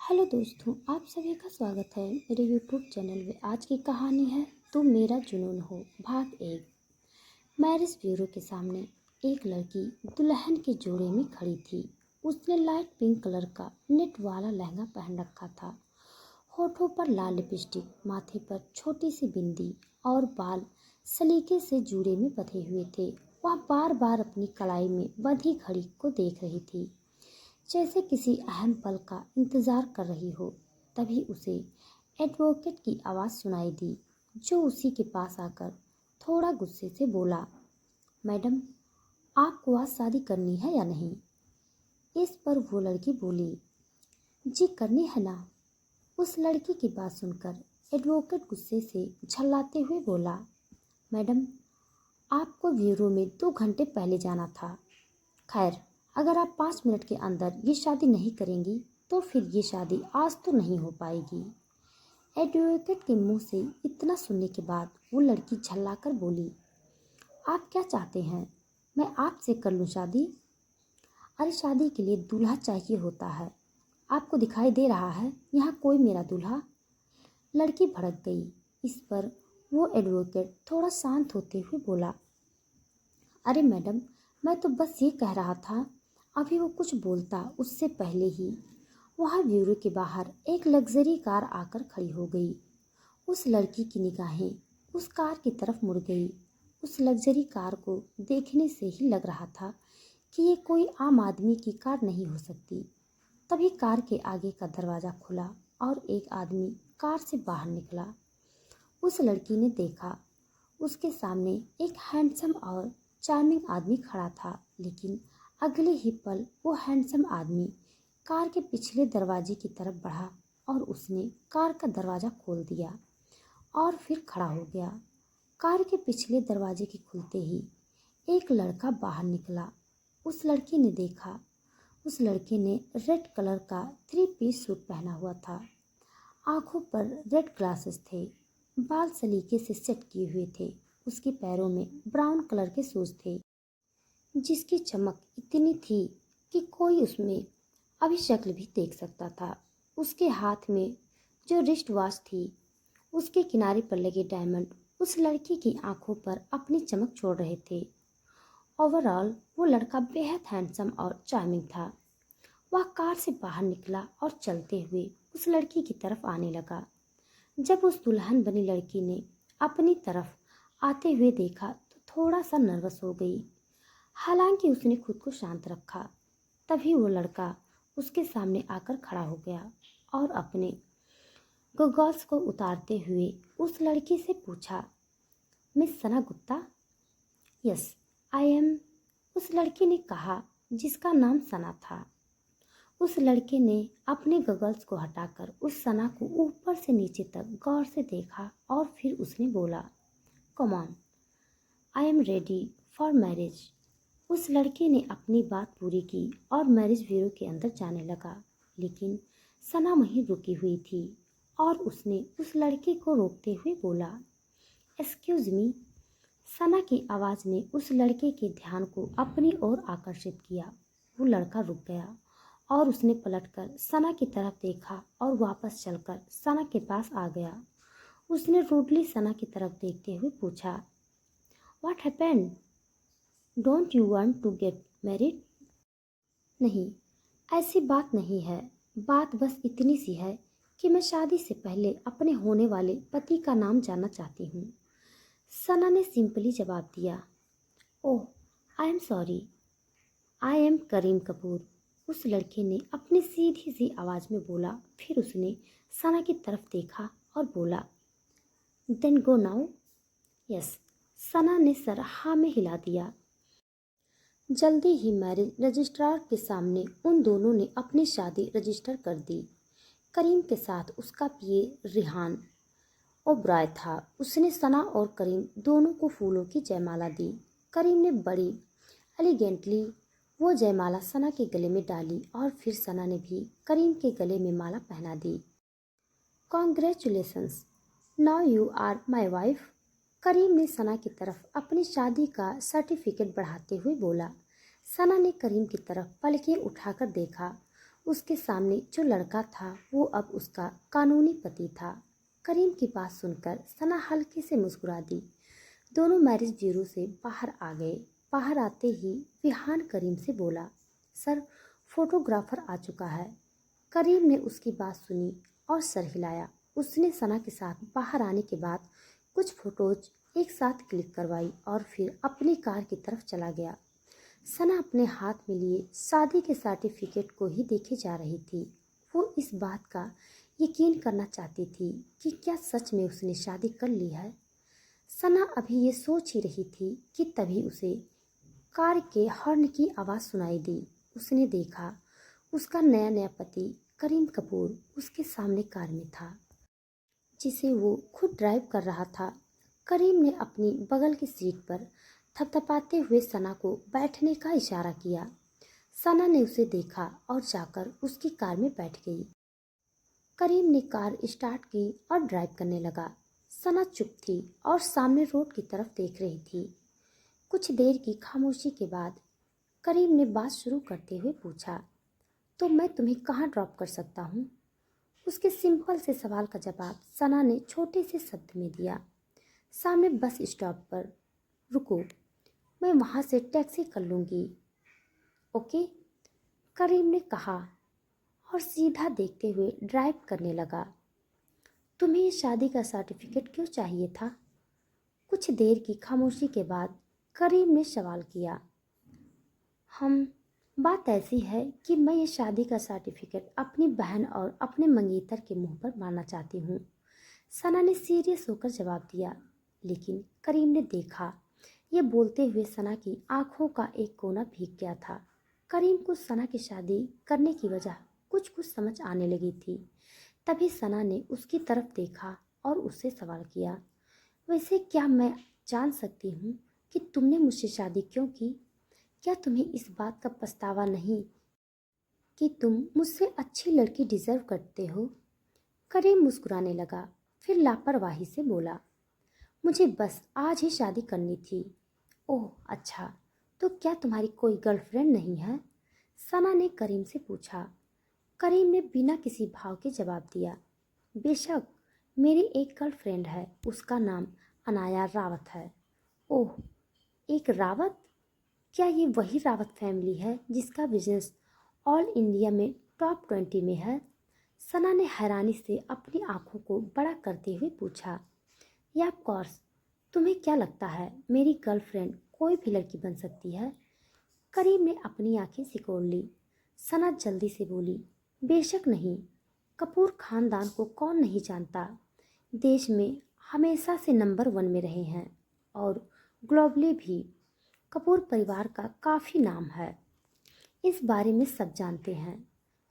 Hello दोस्तों, आप सभी का स्वागत है मेरे यूट्यूब चैनल में। आज की कहानी है तुम मेरा जुनून हो, भाग 1। मैरिज ब्यूरो के सामने एक लड़की दुल्हन के जोड़े में खड़ी थी। उसने लाइट पिंक कलर का नेट वाला लहंगा पहन रखा था। होठों पर लाल लिपस्टिक, माथे पर छोटी सी बिंदी और बाल सलीके से जूड़े में बंधे हुए थे। वह बार बार अपनी कलाई में बंधी घड़ी को देख रही थी, जैसे किसी अहम पल का इंतजार कर रही हो। तभी उसे एडवोकेट की आवाज़ सुनाई दी, जो उसी के पास आकर थोड़ा गुस्से से बोला, मैडम, आपको आज शादी करनी है या नहीं? इस पर वो लड़की बोली, जी करनी है ना। उस लड़की की बात सुनकर एडवोकेट गुस्से से झल्लाते हुए बोला, मैडम, आपको ब्यूरो में 2 घंटे पहले जाना था। खैर, अगर आप 5 मिनट के अंदर ये शादी नहीं करेंगी तो फिर ये शादी आज तो नहीं हो पाएगी। एडवोकेट के मुंह से इतना सुनने के बाद वो लड़की झल्लाकर बोली, आप क्या चाहते हैं, मैं आपसे कर लूँ शादी? अरे शादी के लिए दूल्हा चाहिए होता है। आपको दिखाई दे रहा है यहाँ कोई मेरा दूल्हा? लड़की भड़क गई। इस पर वो एडवोकेट थोड़ा शांत होते हुए बोला, अरे मैडम, मैं तो बस ये कह रहा था। अभी वो कुछ बोलता उससे पहले ही वहाँ ब्यूरो के बाहर एक लग्जरी कार आकर खड़ी हो गई। उस लड़की की निगाहें उस कार की तरफ मुड़ गई। उस लग्जरी कार को देखने से ही लग रहा था कि ये कोई आम आदमी की कार नहीं हो सकती। तभी कार के आगे का दरवाज़ा खुला और एक आदमी कार से बाहर निकला। उस लड़की ने देखा, उसके सामने एक हैंडसम और चार्मिंग आदमी खड़ा था, लेकिन अगले ही पल वो हैंडसम आदमी कार के पिछले दरवाजे की तरफ बढ़ा और उसने कार का दरवाज़ा खोल दिया और फिर खड़ा हो गया। कार के पिछले दरवाजे के खुलते ही एक लड़का बाहर निकला। उस लड़की ने देखा, उस लड़के ने रेड कलर का 3 पीस सूट पहना हुआ था। आंखों पर रेड ग्लासेस थे, बाल सलीके से सेट किए हुए थे। उसके पैरों में ब्राउन कलर के शूज थे, जिसकी चमक इतनी थी कि कोई उसमें अभी शक्ल भी देख सकता था। उसके हाथ में जो रिस्ट वॉच थी, उसके किनारे पर लगे डायमंड उस लड़की की आंखों पर अपनी चमक छोड़ रहे थे। ओवरऑल वो लड़का बेहद हैंडसम और चार्मिंग था। वह कार से बाहर निकला और चलते हुए उस लड़की की तरफ आने लगा। जब उस दुल्हन बनी लड़की ने अपनी तरफ आते हुए देखा तो थोड़ा सा नर्वस हो गई। हालांकि उसने खुद को शांत रखा। तभी वो लड़का उसके सामने आकर खड़ा हो गया और अपने गॉगल्स को उतारते हुए उस लड़की से पूछा, miss Sana Gupta? Yes, I am, उस लड़की ने कहा, जिसका नाम सना था। उस लड़के ने अपने गॉगल्स को हटाकर उस सना को ऊपर से नीचे तक गौर से देखा और फिर उसने बोला, come on, I am ready for marriage. उस लड़के ने अपनी बात पूरी की और मैरिज ब्यूरो के अंदर जाने लगा, लेकिन सना वहीं रुकी हुई थी और उसने उस लड़के को रोकते हुए बोला, एक्सक्यूज मी। सना की आवाज़ ने उस लड़के के ध्यान को अपनी ओर आकर्षित किया। वो लड़का रुक गया और उसने पलटकर सना की तरफ देखा और वापस चलकर सना के पास आ गया। उसने रूडली सना की तरफ देखते हुए पूछा, what happened? Don't you want to get married? नहीं, ऐसी बात नहीं है। बात बस इतनी सी है कि मैं शादी से पहले अपने होने वाले पति का नाम जानना चाहती हूँ। सना ने सिंपली जवाब दिया, oh, I am sorry, I am Karim Kapoor. उस लड़के ने अपनी सीधी सी आवाज़ में बोला। फिर उसने सना की तरफ देखा और बोला, देन गो नाउ। यस, सना ने सर हाँ में हिला दिया। जल्दी ही मैरिज रजिस्ट्रार के सामने उन दोनों ने अपनी शादी रजिस्टर कर दी। करीम के साथ उसका पीए रिहान ओबराय था। उसने सना और करीम दोनों को फूलों की जयमाला दी। करीम ने बड़ी एलिगेंटली वो जयमाला सना के गले में डाली और फिर सना ने भी करीम के गले में माला पहना दी। Congratulations, now you are my wife. Karim ने सना की तरफ अपनी शादी का सर्टिफिकेट बढ़ाते हुए बोला। सना ने करीम की तरफ पलकें उठाकर देखा। उसके सामने जो लड़का था वो अब उसका कानूनी पति था। करीम की बात सुनकर सना हल्के से मुस्कुरा दी। दोनों मैरिज ब्यूरो से बाहर आ गए। बाहर आते ही विहान करीम से बोला, सर, फोटोग्राफर आ चुका है। करीम ने उसकी बात सुनी और सर हिलाया। उसने सना के साथ बाहर आने के बाद कुछ फोटोज एक साथ क्लिक करवाई और फिर अपनी कार की तरफ चला गया। सना अपने हाथ में लिए शादी के सर्टिफिकेट को ही देखे जा रही थी। वो इस बात का यकीन करना चाहती थी कि क्या सच में उसने शादी कर ली है। सना अभी ये सोच ही रही थी कि तभी उसे कार के हॉर्न की आवाज़ सुनाई दी। उसने देखा उसका नया नया पति करीम कपूर उसके सामने कार में था, जिसे वो खुद ड्राइव कर रहा था। करीम ने अपनी बगल की सीट पर थपथपाते हुए सना को बैठने का इशारा किया। सना ने उसे देखा और जाकर उसकी कार में बैठ गई। करीम ने कार स्टार्ट की और ड्राइव करने लगा। सना चुप थी और सामने रोड की तरफ देख रही थी। कुछ देर की खामोशी के बाद करीम ने बात शुरू करते हुए पूछा, तो मैं तुम्हें कहाँ ड्रॉप कर सकता हूँ? उसके सिंपल से सवाल का जवाब सना ने छोटे से शब्द में दिया, सामने बस स्टॉप पर रुको, मैं वहाँ से टैक्सी कर लूँगी। ओके, करीम ने कहा और सीधा देखते हुए ड्राइव करने लगा। तुम्हें ये शादी का सर्टिफिकेट क्यों चाहिए था? कुछ देर की खामोशी के बाद करीम ने सवाल किया। हम बात ऐसी है कि मैं ये शादी का सर्टिफिकेट अपनी बहन और अपने मंगेतर के मुंह पर मारना चाहती हूँ। सना ने सीरियस होकर जवाब दिया। लेकिन करीम ने देखा ये बोलते हुए सना की आंखों का एक कोना भीग गया था। करीम को सना की शादी करने की वजह कुछ कुछ समझ आने लगी थी। तभी सना ने उसकी तरफ देखा और उससे सवाल किया, वैसे क्या मैं जान सकती हूँ कि तुमने मुझसे शादी क्यों की? क्या तुम्हें इस बात का पछतावा नहीं कि तुम मुझसे अच्छी लड़की डिजर्व करते हो? करीम मुस्कुराने लगा, फिर लापरवाही से बोला, मुझे बस आज ही शादी करनी थी। ओह अच्छा, तो क्या तुम्हारी कोई गर्लफ्रेंड नहीं है? सना ने करीम से पूछा। करीम ने बिना किसी भाव के जवाब दिया, बेशक मेरी एक गर्लफ्रेंड है, उसका नाम अनाया रावत है। ओह, एक रावत? क्या ये वही रावत फैमिली है जिसका बिजनेस ऑल इंडिया में टॉप 20 में है? सना ने हैरानी से अपनी आंखों को बड़ा करते हुए पूछा, या ऑफ कोर्स, तुम्हें क्या लगता है मेरी गर्लफ्रेंड कोई भी लड़की बन सकती है? करीम ने अपनी आंखें सिकोड़ ली। सना जल्दी से बोली, बेशक नहीं, कपूर खानदान को कौन नहीं जानता। देश में हमेशा से नंबर 1 में रहे हैं और ग्लोबली भी कपूर परिवार का काफ़ी नाम है। इस बारे में सब जानते हैं।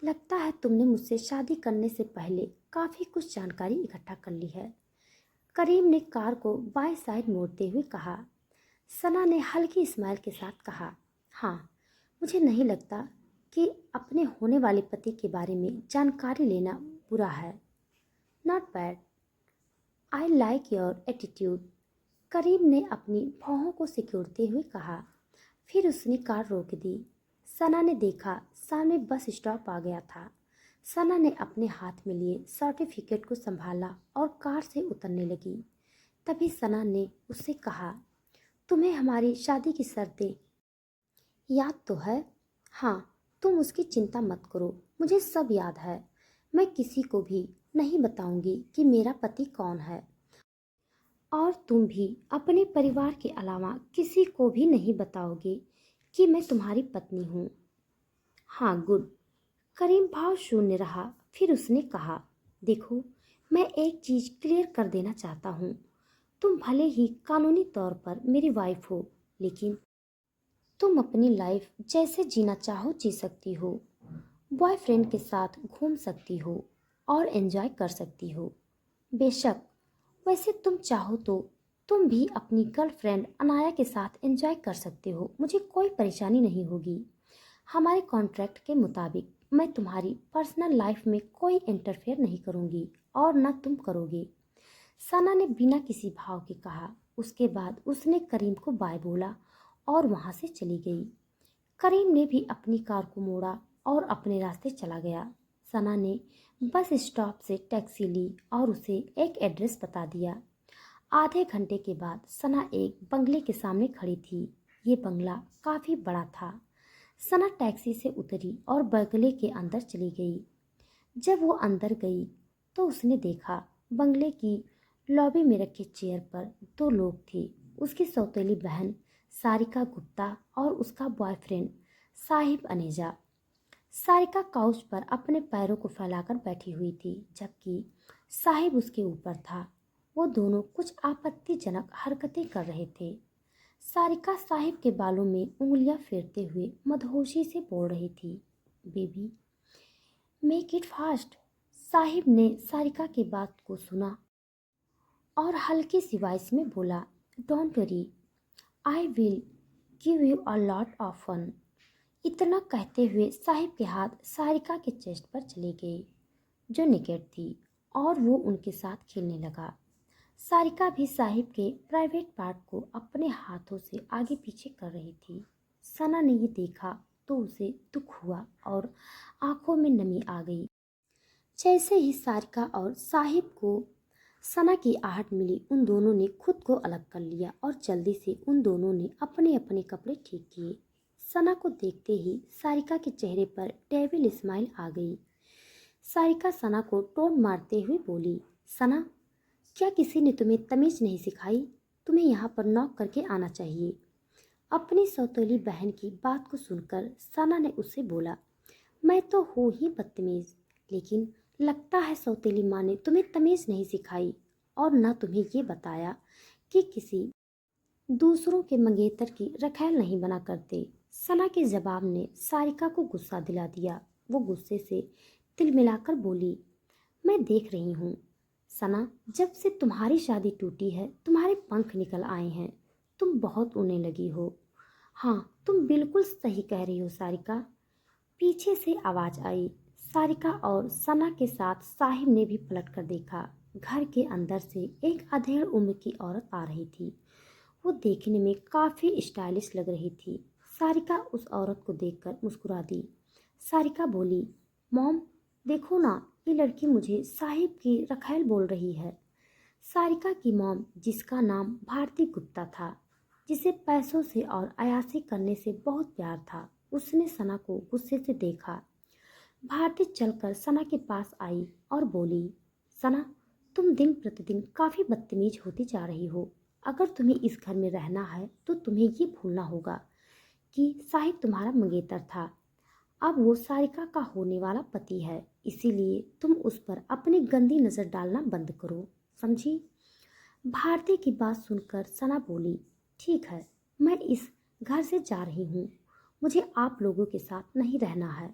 लगता है तुमने मुझसे शादी करने से पहले काफ़ी कुछ जानकारी इकट्ठा कर ली है। करीम ने कार को बाएं साइड मोड़ते हुए कहा। सना ने हल्की स्माइल के साथ कहा, हाँ, मुझे नहीं लगता कि अपने होने वाले पति के बारे में जानकारी लेना बुरा है। Not bad, I like your attitude, Karim ने अपनी भौहों को सिकोड़ते हुए कहा। फिर उसने कार रोक दी। सना ने देखा सामने बस स्टॉप आ गया था। सना ने अपने हाथ में लिए सर्टिफिकेट को संभाला और कार से उतरने लगी। तभी सना ने उससे कहा, तुम्हें हमारी शादी की शर्तें याद तो है? हाँ, तुम उसकी चिंता मत करो, मुझे सब याद है। मैं किसी को भी नहीं बताऊंगी कि मेरा पति कौन है, और तुम भी अपने परिवार के अलावा किसी को भी नहीं बताओगे कि मैं तुम्हारी पत्नी हूँ। हाँ, गुड। करीम भाव शून्य रहा। फिर उसने कहा, देखो, मैं एक चीज़ क्लियर कर देना चाहता हूँ। तुम भले ही कानूनी तौर पर मेरी वाइफ हो, लेकिन तुम अपनी लाइफ जैसे जीना चाहो जी सकती हो। बॉयफ्रेंड के साथ घूम सकती हो और एंजॉय कर सकती हो। बेशक, वैसे तुम चाहो तो तुम भी अपनी गर्लफ्रेंड अनाया के साथ एंजॉय कर सकते हो, मुझे कोई परेशानी नहीं होगी। हमारे कॉन्ट्रैक्ट के मुताबिक मैं तुम्हारी पर्सनल लाइफ में कोई इंटरफेयर नहीं करूँगी और ना तुम करोगे। सना ने बिना किसी भाव के कहा। उसके बाद उसने करीम को बाय बोला और वहाँ से चली गई। करीम ने भी अपनी कार को मोड़ा और अपने रास्ते चला गया। सना ने बस स्टॉप से टैक्सी ली और उसे एक एड्रेस बता दिया। आधे घंटे के बाद सना एक बंगले के सामने खड़ी थी। ये बंगला काफ़ी बड़ा था। सना टैक्सी से उतरी और बंगले के अंदर चली गई। जब वो अंदर गई तो उसने देखा बंगले की लॉबी में रखे चेयर पर दो लोग थे। उसकी सौतेली बहन सारिका गुप्ता और उसका बॉयफ्रेंड साहिब अनेजा। सारिका काउच पर अपने पैरों को फैलाकर बैठी हुई थी, जबकि साहिब उसके ऊपर था। वो दोनों कुछ आपत्तिजनक हरकतें कर रहे थे। सारिका साहिब के बालों में उंगलियां फेरते हुए मदहोशी से बोल रही थी, baby make it fast. Sahib ने सारिका की बात को सुना और हल्की सी वॉइस में बोला, don't worry, I will give you a lot of fun. इतना कहते हुए साहिब के हाथ सारिका के चेस्ट पर चले गए, जो निकेट थी, और वो उनके साथ खेलने लगा। सारिका भी साहिब के प्राइवेट पार्ट को अपने हाथों से आगे पीछे कर रही थी। सना ने ये देखा तो उसे दुख हुआ और आंखों में नमी आ गई। जैसे ही सारिका और साहिब को सना की आहट मिली, उन दोनों ने खुद को अलग कर लिया और जल्दी से उन दोनों ने अपने अपने कपड़े ठीक किए। सना को देखते ही सारिका के चेहरे पर डेविल स्माइल आ गई। सारिका सना को टोन मारते हुए बोली, सना, क्या किसी ने तुम्हें तमीज नहीं सिखाई? तुम्हें यहाँ पर नॉक करके आना चाहिए। अपनी सौतेली बहन की बात को सुनकर सना ने उससे बोला, मैं तो हूँ ही बदतमीज, लेकिन लगता है सौतेली माँ ने तुम्हें तमीज नहीं सिखाई और न तुम्हें ये बताया कि किसी दूसरों के मंगेतर की रखैल नहीं बना करते। सना के जवाब ने सारिका को गुस्सा दिला दिया। वो गुस्से से तिलमिलाकर बोली, मैं देख रही हूँ सना, जब से तुम्हारी शादी टूटी है तुम्हारे पंख निकल आए हैं। तुम बहुत उड़ने लगी हो। हाँ, तुम बिल्कुल सही कह रही हो सारिका। पीछे से आवाज आई। सारिका और सना के साथ साहिब ने भी पलट कर देखा। घर के अंदर से एक अधेड़ उम्र की औरत आ रही थी। वो देखने में काफ़ी स्टाइलिश लग रही थी। सारिका उस औरत को देखकर मुस्कुरा दी। सारिका बोली, मॉम, देखो ना, ये लड़की मुझे साहिब की रखैल बोल रही है। सारिका की मॉम, जिसका नाम भारती गुप्ता था, जिसे पैसों से और अयाशी करने से बहुत प्यार था, उसने सना को गुस्से से देखा। भारती चलकर सना के पास आई और बोली, सना, तुम दिन प्रतिदिन काफ़ी बदतमीज होती जा रही हो। अगर तुम्हें इस घर में रहना है तो तुम्हें ये भूलना होगा कि साहिब तुम्हारा मंगेतर था। अब वो सारिका का होने वाला पति है, इसीलिए तुम उस पर अपनी गंदी नज़र डालना बंद करो, समझी? भारती की बात सुनकर सना बोली, ठीक है, मैं इस घर से जा रही हूँ। मुझे आप लोगों के साथ नहीं रहना है।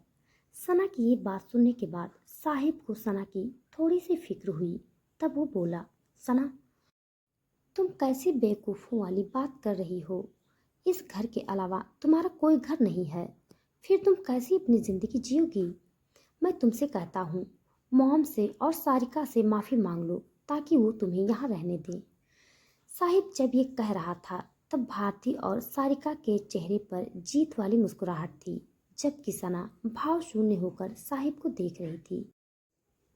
सना की ये बात सुनने के बाद साहिब को सना की थोड़ी सी फिक्र हुई। तब वो बोला, सना, तुम कैसी बेवकूफ़ों वाली बात कर रही हो? इस घर के अलावा तुम्हारा कोई घर नहीं है। फिर तुम कैसी अपनी ज़िंदगी जियोगी? मैं तुमसे कहता हूँ, मॉम से और सारिका से माफ़ी मांग लो ताकि वो तुम्हें यहाँ रहने दें। साहिब जब ये कह रहा था तब भारती और सारिका के चेहरे पर जीत वाली मुस्कुराहट थी, जबकि सना भाव शून्य होकर साहिब को देख रही थी।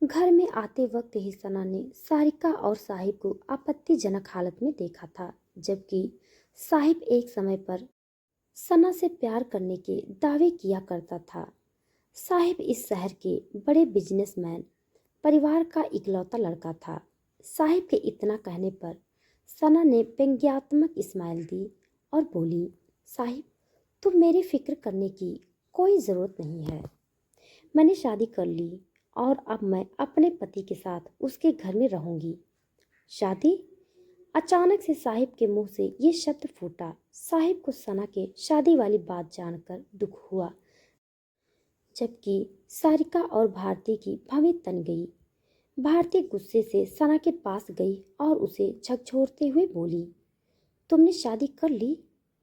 घर में आते वक्त ही सना ने सारिका और साहिब को आपत्तिजनक हालत में देखा था, जबकि साहिब एक समय पर सना से प्यार करने के दावे किया करता था। साहिब इस शहर के बड़े बिजनेसमैन परिवार का इकलौता लड़का था। साहिब के इतना कहने पर सना ने व्यंग्यात्मक स्माइल दी और बोली, साहिब, तुम मेरी फिक्र करने की कोई ज़रूरत नहीं है। मैंने शादी कर ली और अब मैं अपने पति के साथ उसके घर में रहूंगी। शादी? अचानक से साहिब के मुंह से ये शब्द फूटा। साहिब को सना के शादी वाली बात जानकर दुख हुआ, जबकि सारिका और भारती की भवें तन गई। भारती गुस्से से सना के पास गई और उसे झकझोरते हुए बोली, तुमने शादी कर ली,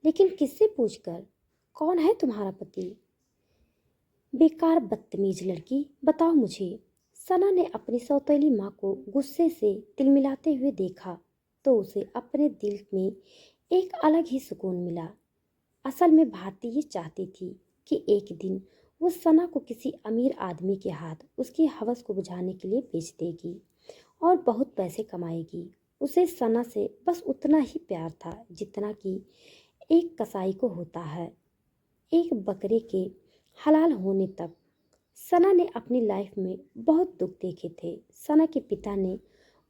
लेकिन किससे पूछकर? कौन है तुम्हारा पति? बेकार बदतमीज लड़की, बताओ मुझे। सना ने अपनी सौतेली माँ को गुस्से से तिलमिलाते हुए देखा तो उसे अपने दिल में एक अलग ही सुकून मिला। असल में भारती ये चाहती थी कि एक दिन वो सना को किसी अमीर आदमी के हाथ उसकी हवस को बुझाने के लिए बेच देगी और बहुत पैसे कमाएगी। उसे सना से बस उतना ही प्यार था जितना कि एक कसाई को होता है एक बकरे के हलाल होने तक। सना ने अपनी लाइफ में बहुत दुख देखे थे। सना के पिता ने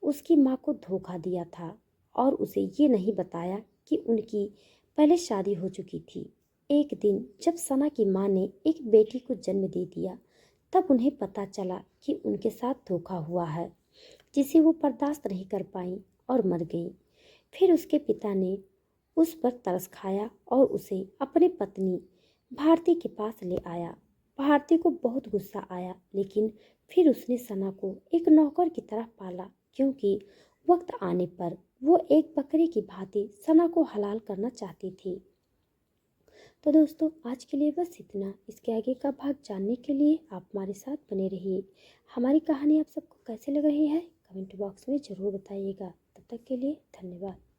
उसकी माँ को धोखा दिया था और उसे ये नहीं बताया कि उनकी पहले शादी हो चुकी थी। एक दिन जब सना की माँ ने एक बेटी को जन्म दे दिया तब उन्हें पता चला कि उनके साथ धोखा हुआ है, जिसे वो बर्दाश्त नहीं कर पाई और मर गई। फिर उसके पिता ने उस पर तरस खाया और उसे अपनी पत्नी भारती के पास ले आया। भारती को बहुत गुस्सा आया, लेकिन फिर उसने सना को एक नौकर की तरह पाला, क्योंकि वक्त आने पर वो एक बकरे की भांति सना को हलाल करना चाहती थी। तो दोस्तों, आज के लिए बस इतना। इसके आगे का भाग जानने के लिए आप हमारे साथ बने रहिए। हमारी कहानी आप सबको कैसे लग रही है कमेंट बॉक्स में ज़रूर बताइएगा। तब तक के लिए धन्यवाद।